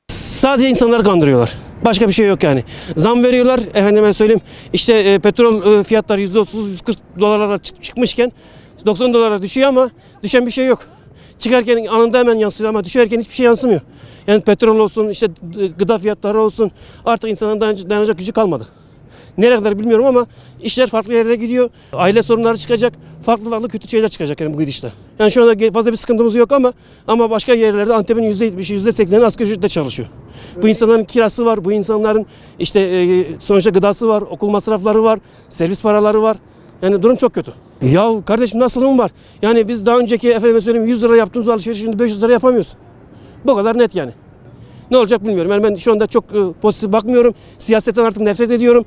Sadece insanları kandırıyorlar. Başka bir şey yok yani. Zam veriyorlar. Efendime söyleyeyim. İşte petrol fiyatları %30-140 dolarlara çıkmışken 90 dolara düşüyor ama düşen bir şey yok. Çıkarken anında hemen yansıyor ama düşerken hiçbir şey yansımıyor. Yani petrol olsun, işte gıda fiyatları olsun, artık insanın dayanacak gücü kalmadı. Nereye kadar bilmiyorum ama işler farklı yerlere gidiyor. Aile sorunları çıkacak. Farklı kötü şeyler çıkacak yani bu gidişle. Yani şu anda fazla bir sıkıntımız yok ama başka yerlerde Antep'in %70'i, %80'i asgari ücretle çalışıyor. Bu insanların kirası var, bu insanların işte sonuçta gıdası var, okul masrafları var, servis paraları var. Yani durum çok kötü. Ya kardeşim nasılım var? Yani biz daha önceki efendime söyleyeyim 100 lira yaptığımız alışveriş şimdi 500 lira yapamıyoruz. Bu kadar net yani. Ne olacak bilmiyorum. Yani ben şu anda çok pozitif bakmıyorum. Siyasetten artık nefret ediyorum.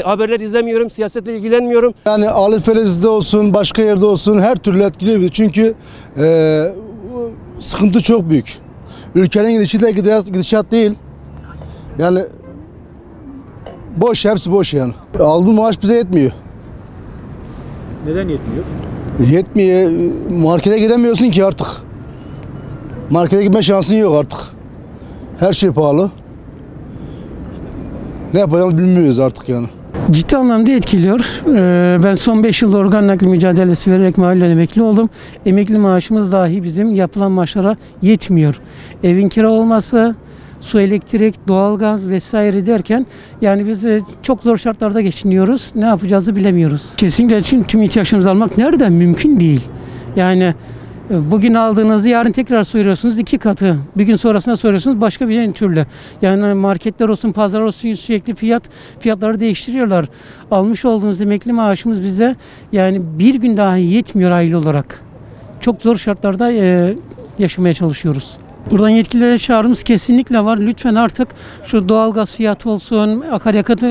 Haberler izlemiyorum. Siyasetle ilgilenmiyorum. Yani alışverişte olsun, başka yerde olsun her türlü etkiliyor bizi. Çünkü sıkıntı çok büyük. Ülkenin gidişi de gidişat değil. Yani boş, hepsi boş yani. Aldığım maaş bize yetmiyor. Neden yetmiyor? Yetmiyor. Markete giremiyorsun ki artık. Markete gitme şansın yok artık. Her şey pahalı. Ne yapacağımızı bilmiyoruz artık yani. Ciddi anlamda etkiliyor. Ben son 5 yıl organ nakli mücadelesi vererek mahallen emekli oldum. Emekli maaşımız dahi bizim yapılan maaşlara yetmiyor. Evin kira olması, su, elektrik, doğalgaz vesaire derken yani biz çok zor şartlarda geçiniyoruz. Ne yapacağızı bilemiyoruz. Kesinlikle tüm ihtiyaçlarımızı almak nereden? Mümkün değil. Yani bugün aldığınızı yarın tekrar soruyorsunuz 2 katı. Bir gün sonrasında soruyorsunuz başka bir türlü. Yani marketler olsun, pazar olsun sürekli fiyatları değiştiriyorlar. Almış olduğumuz emekli maaşımız bize yani bir gün dahi yetmiyor aile olarak. Çok zor şartlarda yaşamaya çalışıyoruz. Buradan yetkililere çağrımız kesinlikle var. Lütfen artık şu doğalgaz fiyatı olsun, akaryakıt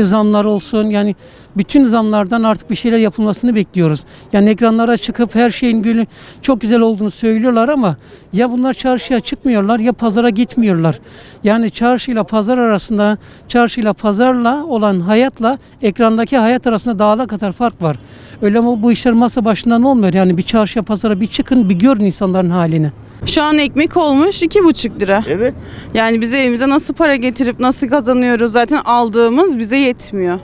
zamlar olsun yani bütün zamlardan artık bir şeyler yapılmasını bekliyoruz. Yani ekranlara çıkıp her şeyin çok güzel olduğunu söylüyorlar ama ya bunlar çarşıya çıkmıyorlar ya pazara gitmiyorlar. Yani çarşıyla pazar arasında, çarşıyla pazarla olan hayatla ekrandaki hayat arasında dağlar kadar fark var. Öyle ama bu işler masa başından olmuyor. Yani bir çarşıya pazara bir çıkın bir görün insanların halini. Şu an ekmek olmuş 2,5 lira. Evet. Yani bize evimize nasıl para getirip nasıl kazanıyoruz zaten aldığımız bize yetmiyor.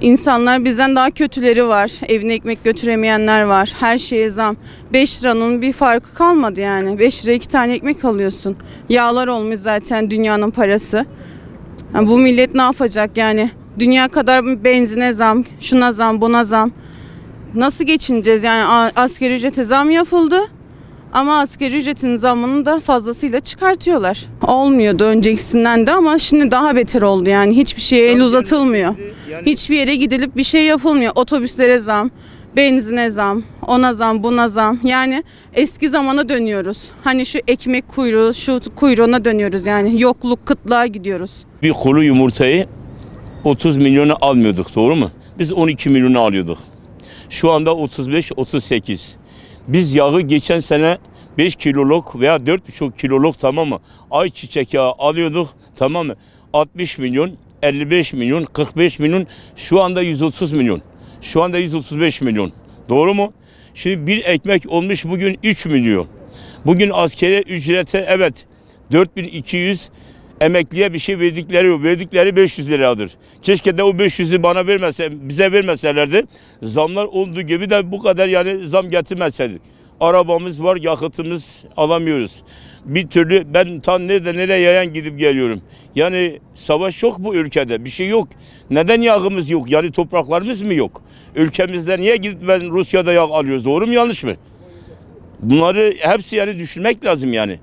İnsanlar bizden daha kötüleri var. Evine ekmek götüremeyenler var. Her şeye zam. 5 liranın bir farkı kalmadı yani. 5 liraya 2 tane ekmek alıyorsun. Yağlar olmuş zaten dünyanın parası. Yani bu millet ne yapacak yani? Dünya kadar benzine zam, şuna zam, buna zam. Nasıl geçineceğiz yani? Asgari ücrete zam yapıldı. Ama asgari ücretin zammını da fazlasıyla çıkartıyorlar. Olmuyordu öncekisinden de ama şimdi daha beter oldu yani. Hiçbir şeye el uzatılmıyor. Hiçbir yere gidilip bir şey yapılmıyor. Otobüslere zam, benzine zam, ona zam, buna zam. Yani eski zamana dönüyoruz. Hani şu ekmek kuyruğu, şu kuyruğuna dönüyoruz yani. Yokluk, kıtlığa gidiyoruz. Bir kuru yumurtayı 30 milyonu almıyorduk, doğru mu? Biz 12 milyonu alıyorduk. Şu anda 35-38. Biz yağı geçen sene 5 kiloluk veya 4,5 kiloluk, tamam mı? Ayçiçek yağı alıyorduk, tamam mı? 60 milyon, 55 milyon, 45 milyon, şu anda 130 milyon. Şu anda 135 milyon. Doğru mu? Şimdi bir ekmek olmuş bugün 3 milyon. Bugün askeri ücrete evet 4200, emekliye bir şey verdikleri 500 liradır. Keşke de o 500'ü bana bize vermeselerdi. Zamlar olduğu gibi de bu kadar yani zam getirmeseydik. Arabamız var, yakıtımız alamıyoruz. Bir türlü ben tam nereye yayan gidip geliyorum. Yani savaş yok bu ülkede, bir şey yok. Neden yağımız yok? Yani topraklarımız mı yok? Ülkemizde niye gidip Rusya'da yağ alıyoruz? Doğru mu yanlış mı? Bunları hepsi yani düşünmek lazım yani.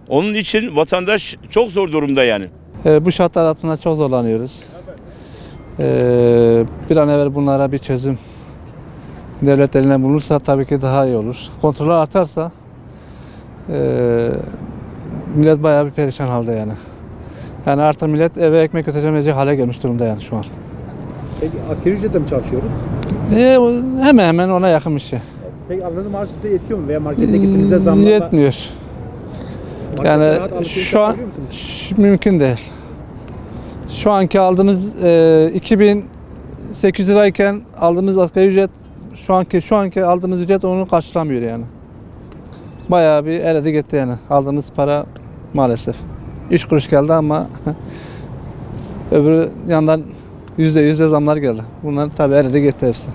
Onun için vatandaş çok zor durumda yani. Bu şartlar altında çok zorlanıyoruz. Bir an evvel bunlara bir çözüm devlet eline bulunursa tabii ki daha iyi olur. Kontroller artarsa millet bayağı bir perişan halde yani. Yani artık millet eve ekmek götüremeyecek hale gelmiş durumda yani şu an. Peki asgari ücretle mi çalışıyoruz? Hemen hemen ona yakın bir şey. Peki aldığınız maaş size yetiyor mu? Veya markete gittiğinizde zamlarla... Yetmiyor. Markette Yani rahat alışveriş şu an yapabiliyor musunuz? mümkün değil. Şu anki aldığımız 2800 lirayken aldığımız asgari ücret şu anki aldığımız ücret onu karşılamıyor yani. Bayağı bir eridi gitti yani. Aldığımız para maalesef. 3 kuruş geldi ama öbürü yandan %100 zamlar geldi. Bunlar tabii eridi gitti hepsi.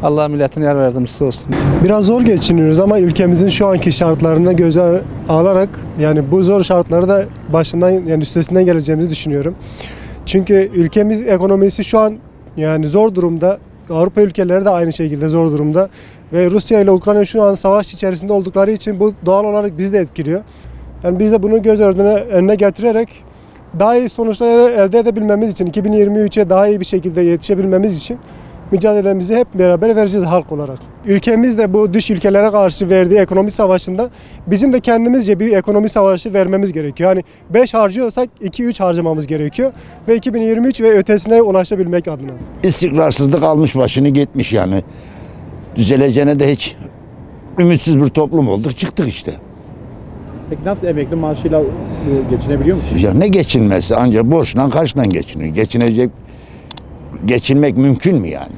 Allah milletin yer yardımcısı olsun. Biraz zor geçiniyoruz ama ülkemizin şu anki şartlarına göze alarak yani bu zor şartları da başından yani üstesinden geleceğimizi düşünüyorum. Çünkü ülkemiz ekonomisi şu an yani zor durumda. Avrupa ülkeleri de aynı şekilde zor durumda. Ve Rusya ile Ukrayna şu an savaş içerisinde oldukları için bu doğal olarak bizi de etkiliyor. Yani biz de bunu göz önüne getirerek daha iyi sonuçları elde edebilmemiz için 2023'e daha iyi bir şekilde yetişebilmemiz için mücadelemizi hep beraber vereceğiz halk olarak. Ülkemiz de bu dış ülkelere karşı verdiği ekonomi savaşında bizim de kendimizce bir ekonomi savaşı vermemiz gerekiyor. Yani 5 harcıyorsak 2-3 harcamamız gerekiyor ve 2023 ve ötesine ulaşabilmek adına. İstikrarsızlık almış başını gitmiş yani. Düzeleceğine de hiç ümitsiz bir toplum olduk, çıktık işte. Peki nasıl emekli maaşıyla geçinebiliyor musunuz? Ya ne geçinmesi, ancak borçla kaçla geçiniyor. Geçinmek mümkün mü yani?